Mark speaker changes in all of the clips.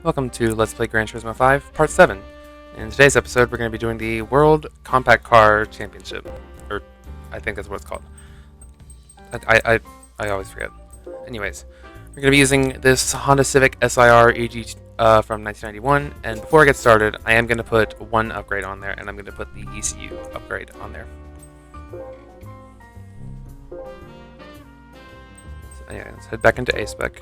Speaker 1: Welcome to Let's Play Gran Turismo 5, Part 7. In today's episode, we're going to be doing the World Compact Car Championship. Or, I think that's what it's called. I always forget. Anyways, we're going to be using this Honda Civic SIR EG from 1991. And before I get started, I am going to put one upgrade on there, and I'm going to put the ECU upgrade on there. So anyway, let's head back into A-Spec.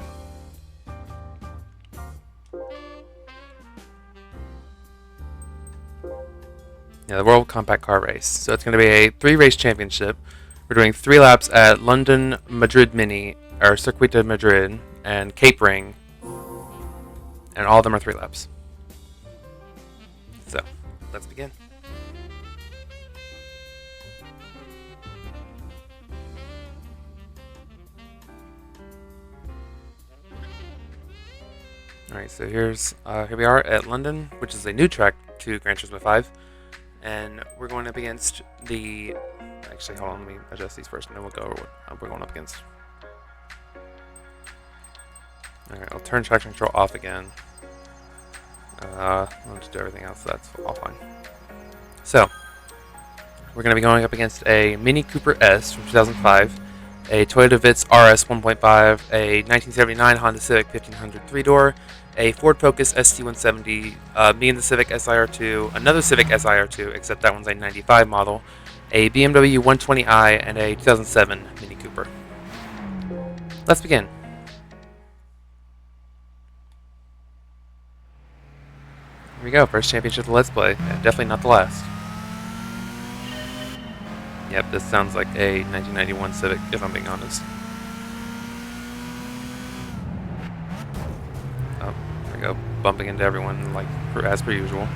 Speaker 1: Yeah, the World Compact Car Race. So it's going to be a 3-race championship. We're doing 3 laps at London, Madrid Mini, or Circuit de Madrid, and Cape Ring, and all of them are 3 laps. So, let's begin. Alright, so here we are at London, which is a new track to Gran Turismo 5. And we're going up against the... Actually, hold on, let me adjust these first, and then we'll go over what we're going up against. Alright, I'll turn traction control off again. I'll just do everything else, so that's all fine. So, we're going to be going up against a Mini Cooper S from 2005, a Toyota Vitz RS 1.5, a 1979 Honda Civic 1500 3-door, a Ford Focus ST170, me and the Civic SIR2, another Civic SIR2, except that one's a 95 model, a BMW 120i, and a 2007 Mini Cooper. Let's begin. Here we go, first championship of the Let's Play, and definitely not the last. Yep, this sounds like a 1991 Civic, if I'm being honest. Oh, there we go, bumping into everyone like as per usual.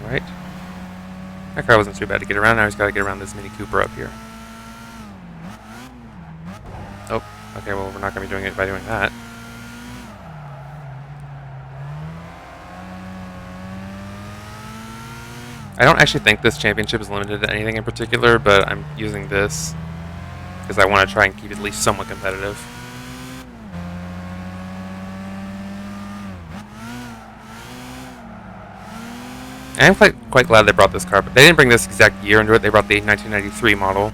Speaker 1: Right. That car wasn't too bad to get around. Now he's got to get around this Mini Cooper up here. Oh, okay, well, we're not going to be doing it by doing that. I don't actually think this championship is limited to anything in particular, but I'm using this because I want to try and keep it at least somewhat competitive. I'm quite glad they brought this car, but they didn't bring this exact year into it. They brought the 1993 model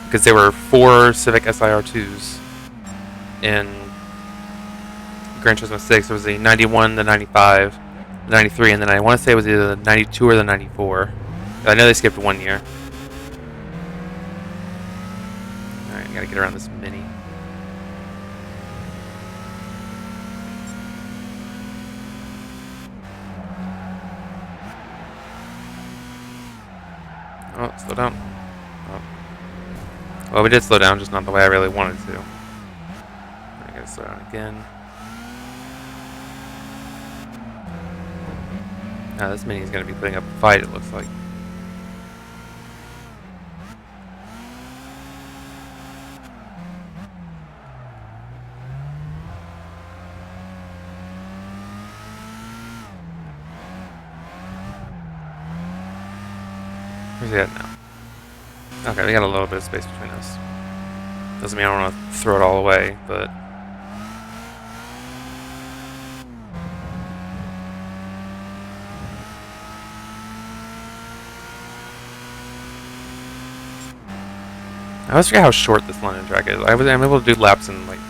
Speaker 1: because there were 4 Civic SIR2s in Gran Turismo 6. There was the 91, the 95, the 93, and then I want to say it was either the 92 or the 94. I know they skipped 1 year. Alright, I gotta get around this Mini. Oh, slow down. Oh. Well, we did slow down, just not the way I really wanted to. I gotta slow down again. Now this Mini is gonna be putting up a fight, it looks like. Where's he at now? Okay, we got a little bit of space between us. Doesn't mean I don't want to throw it all away, but... I always forget how short this London track is. I'm able to do laps in, like,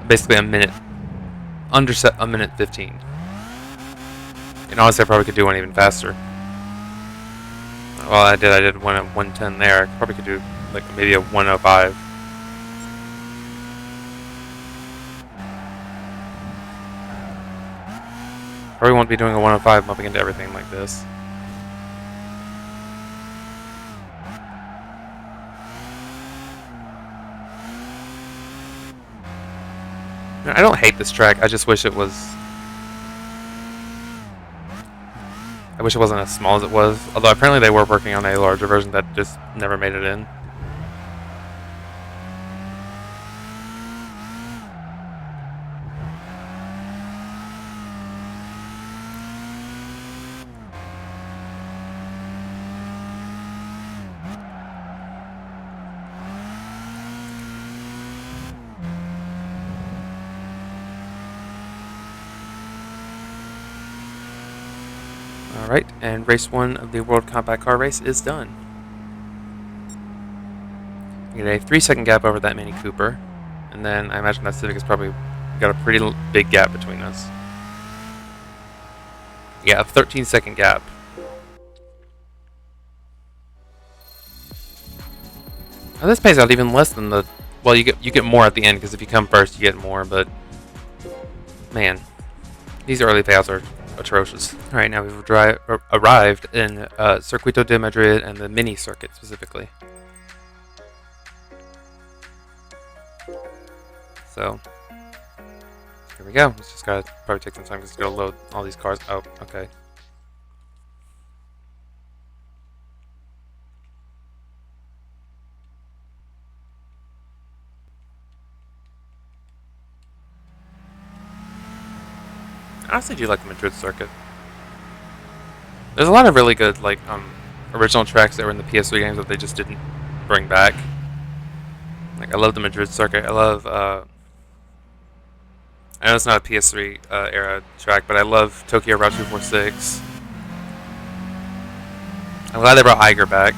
Speaker 1: basically a minute. Under a minute 15. And honestly, I probably could do one even faster. Well, I did one at 110 there. I probably could do like maybe a 105. Probably won't be doing a 105 bumping into everything like this. I don't hate this track. I just wish it was I wish it wasn't as small as it was, although apparently they were working on a larger version that just never made it in. Alright, and race 1 of the World Compact Car Race is done. We get a 3-second gap over that Mini Cooper, and then I imagine that Civic has probably got a pretty big gap between us. Yeah, a 13-second gap. Now this pays out even less than the... Well, you get more at the end, because if you come first, you get more, but... Man, these early payouts are atrocious. Alright, now we've arrived in Circuito de Madrid and the mini circuit specifically. So, here we go. It's just gotta probably take some time because it's gonna load all these cars. Oh, okay. I honestly do like the Madrid circuit. There's a lot of really good like original tracks that were in the PS3 games that they just didn't bring back. Like I love the Madrid circuit. I love I know it's not a PS3 era track, but I love Tokyo Route 246. I'm glad they brought Eiger back.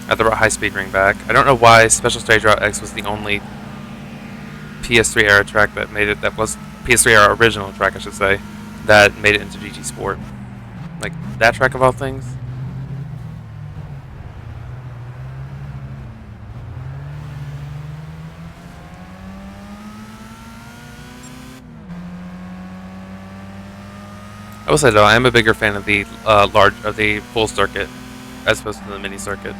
Speaker 1: They brought High Speed Ring back. I don't know why Special Stage Route X was the only PS3 era track that made it. That was PS3 era original track, I should say, that made it into GT Sport. Like that track of all things. I will say though, I am a bigger fan of the full circuit as opposed to the mini circuit.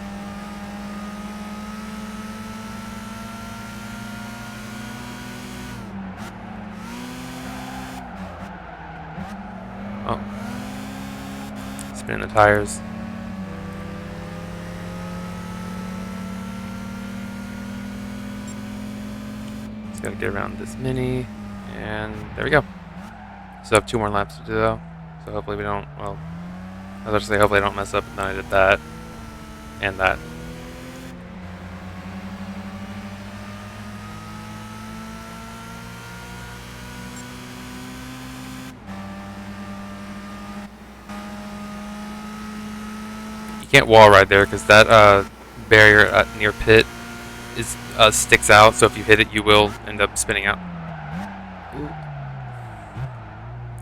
Speaker 1: Oh, spinning the tires. Just gotta get around this mini, and there we go. So I have 2 more laps to do though. So hopefully we don't, well, I was about to say hopefully I don't mess up, and then I did that, and that. You can't wall ride there, because that barrier near pit is sticks out, so if you hit it, you will end up spinning out. Ooh.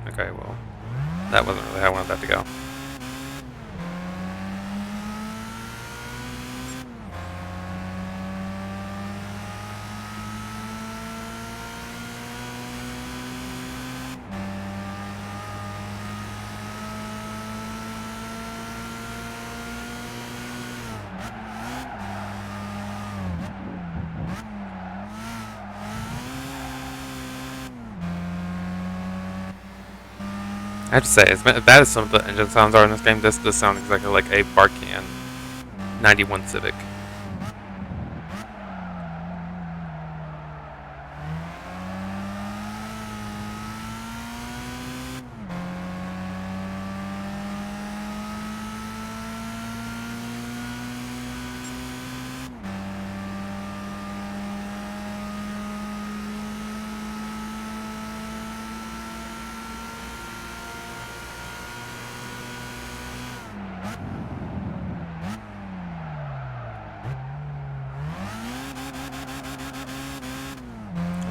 Speaker 1: Okay, well. That wasn't really how I wanted that to go. I have to say, as bad as some of the engine sounds are in this game, this does sound exactly like a Barcan 91 Civic.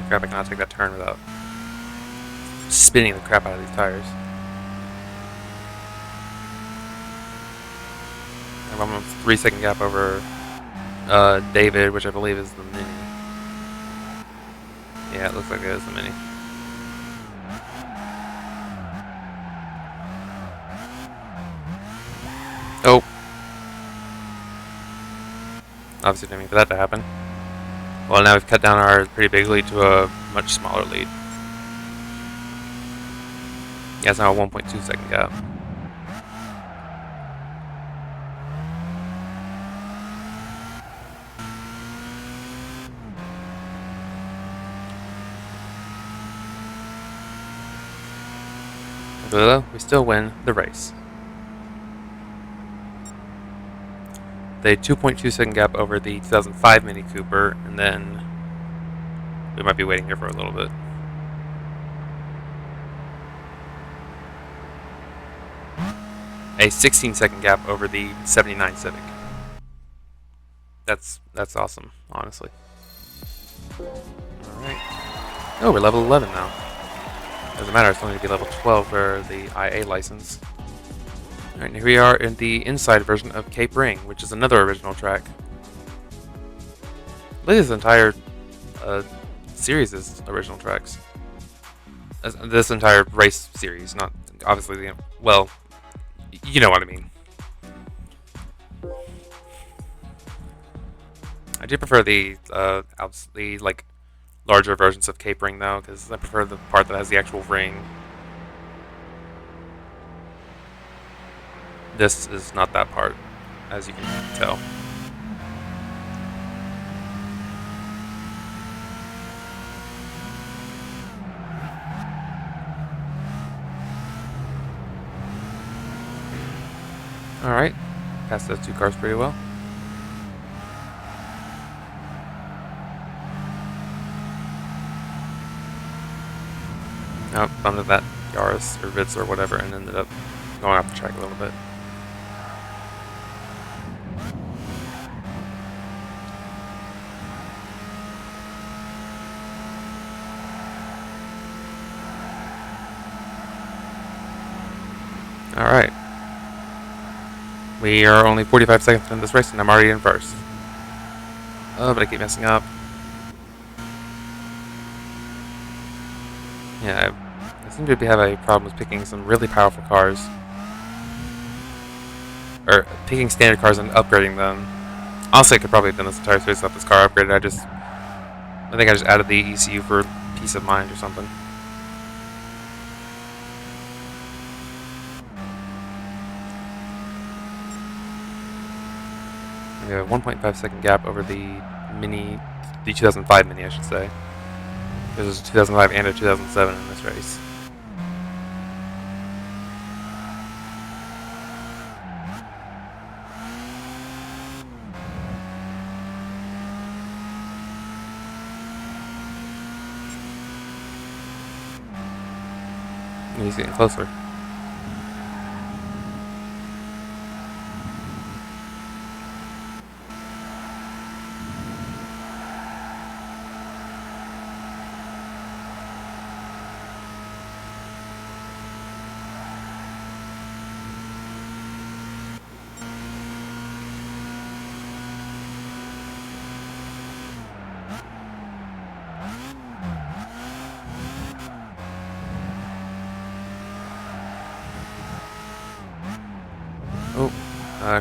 Speaker 1: Crap, I cannot take that turn without spinning the crap out of these tires. I'm on a 3-second gap over David, which I believe is the mini. Yeah, it looks like it is the mini. Oh. Obviously didn't mean for that to happen. Well, now we've cut down our pretty big lead to a much smaller lead. Yeah, it's now a 1.2 second gap. But we still win the race. The 2.2 second gap over the 2005 Mini Cooper, and then we might be waiting here for a little bit. A 16-second gap over the 79 Civic. That's awesome, honestly. Alright. Oh, we're level 11 now. Doesn't matter, it's only to be level 12 for the IA license. Alright, here we are in the inside version of Cape Ring, which is another original track. I believe this entire series is original tracks. This entire race series, not obviously the, well, you know what I mean. I do prefer the like larger versions of Cape Ring though, because I prefer the part that has the actual ring. This is not that part, as you can tell. Alright, passed those two cars pretty well. Bumped into that Yaris or Vitz or whatever and ended up going off the track a little bit. Alright. We are only 45 seconds into this race and I'm already in first. Oh, but I keep messing up. Yeah, I seem to have a problem with picking some really powerful cars. Or picking standard cars and upgrading them. Honestly, I could probably have done this entire race without this car upgraded. I think I just added the ECU for peace of mind or something. We have a 1.5 second gap over the 2005 Mini, I should say. There's a 2005 and a 2007 in this race. And he's getting closer.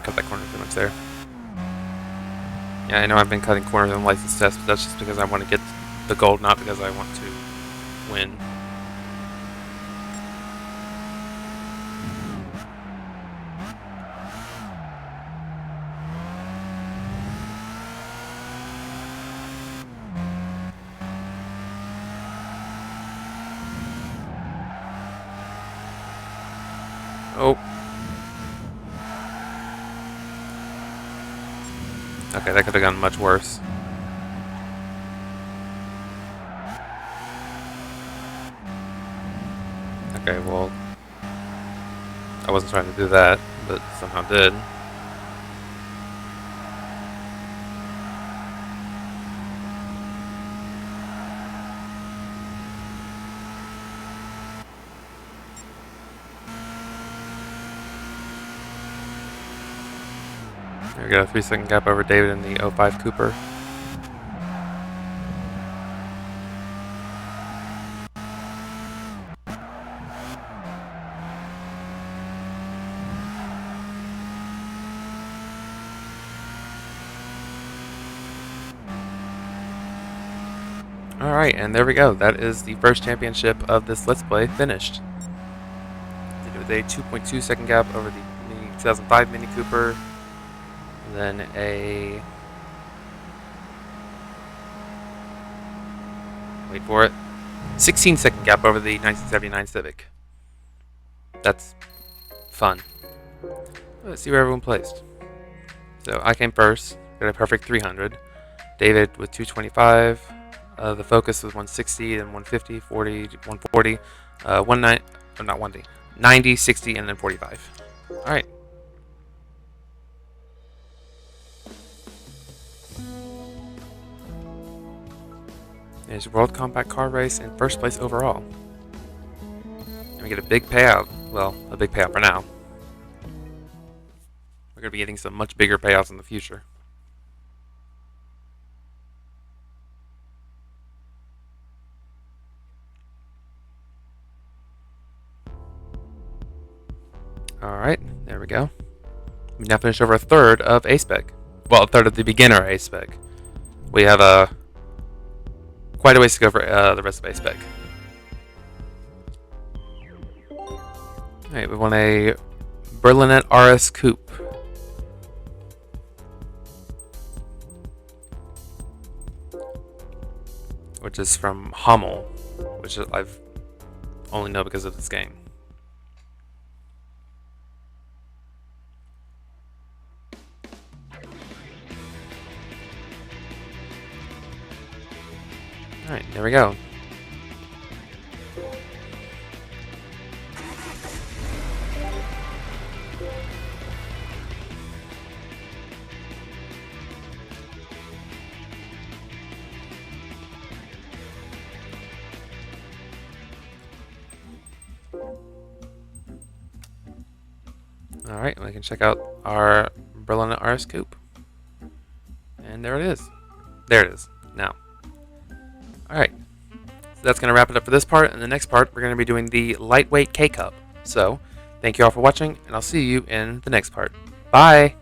Speaker 1: Cut that corner too much there. Yeah, I know I've been cutting corners in license tests, but that's just because I want to get the gold, not because I want to win. Oh. Okay, that could have gone much worse. Okay, well, I wasn't trying to do that, but somehow did. There we go, 3 second gap over David in the 05 Cooper. Alright, and there we go. That is the first championship of this Let's Play finished. with a 2.2 second gap over the 2005 Mini Cooper. And then a, wait for it, 16-second gap over the 1979 Civic. That's fun. Let's see where everyone placed. So I came first, got a perfect 300. David with 225. The Focus was 160, then 150, 40, 140, 90, 60, and then 45. All right. There's World Compact Car Race in first place overall. And we get a big payout. Well, a big payout for now. We're going to be getting some much bigger payouts in the future. Alright, there we go. We now finish over a third of A-Spec. Well, a third of the beginner A-Spec. We have quite a ways to go for the rest of A-Spec. Alright, we won a Berlinet RS Coupe. Which is from Hummel, which I've only know because of this game. Alright, there we go. Alright, we can check out our Berliner RS Coupe. And there it is. There it is. Now. Alright. So that's going to wrap it up for this part. In the next part, we're going to be doing the lightweight K-Cup. So, thank you all for watching, and I'll see you in the next part. Bye!